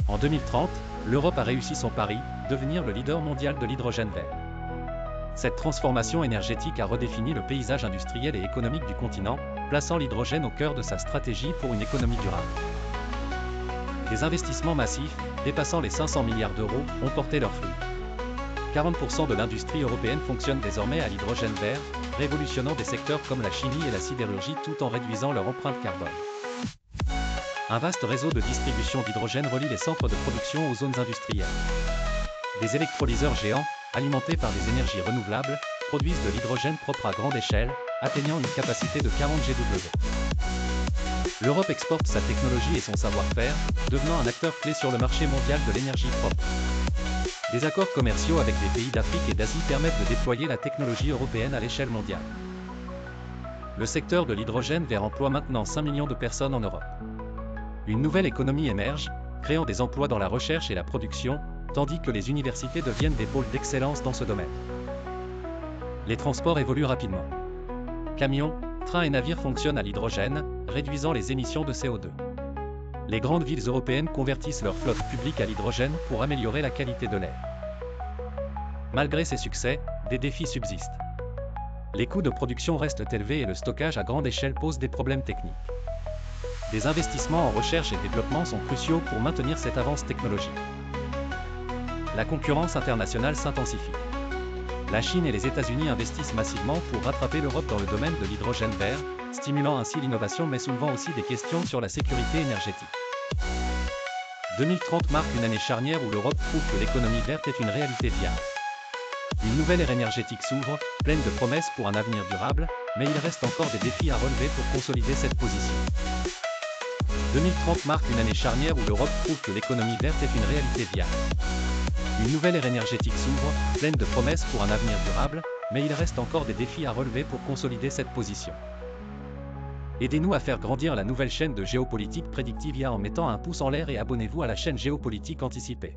En 2030, l'Europe a réussi son pari, devenir le leader mondial de l'hydrogène vert. Cette transformation énergétique a redéfini le paysage industriel et économique du continent, plaçant l'hydrogène au cœur de sa stratégie pour une économie durable. Des investissements massifs, dépassant les 500 milliards d'euros, ont porté leurs fruits. 40% de l'industrie européenne fonctionne désormais à l'hydrogène vert, révolutionnant des secteurs comme la chimie et la sidérurgie tout en réduisant leur empreinte carbone. Un vaste réseau de distribution d'hydrogène relie les centres de production aux zones industrielles. Des électrolyseurs géants, alimentés par des énergies renouvelables, produisent de l'hydrogène propre à grande échelle, atteignant une capacité de 40 GW. L'Europe exporte sa technologie et son savoir-faire, devenant un acteur clé sur le marché mondial de l'énergie propre. Des accords commerciaux avec des pays d'Afrique et d'Asie permettent de déployer la technologie européenne à l'échelle mondiale. Le secteur de l'hydrogène vert emploie maintenant 5 millions de personnes en Europe. Une nouvelle économie émerge, créant des emplois dans la recherche et la production, tandis que les universités deviennent des pôles d'excellence dans ce domaine. Les transports évoluent rapidement. Camions, trains et navires fonctionnent à l'hydrogène, réduisant les émissions de CO2. Les grandes villes européennes convertissent leur flotte publique à l'hydrogène pour améliorer la qualité de l'air. Malgré ces succès, des défis subsistent. Les coûts de production restent élevés et le stockage à grande échelle pose des problèmes techniques. Des investissements en recherche et développement sont cruciaux pour maintenir cette avance technologique. La concurrence internationale s'intensifie. La Chine et les États-Unis investissent massivement pour rattraper l'Europe dans le domaine de l'hydrogène vert, stimulant ainsi l'innovation mais soulevant aussi des questions sur la sécurité énergétique. 2030 marque une année charnière où l'Europe prouve que l'économie verte est une réalité viable. Une nouvelle ère énergétique s'ouvre, pleine de promesses pour un avenir durable, mais il reste encore des défis à relever pour consolider cette position. 2030 marque une année charnière où l'Europe prouve que l'économie verte est une réalité viable. Une nouvelle ère énergétique s'ouvre, pleine de promesses pour un avenir durable, mais il reste encore des défis à relever pour consolider cette position. Aidez-nous à faire grandir la nouvelle chaîne de géopolitique Predictivia en mettant un pouce en l'air et abonnez-vous à la chaîne Géopolitique Anticipée.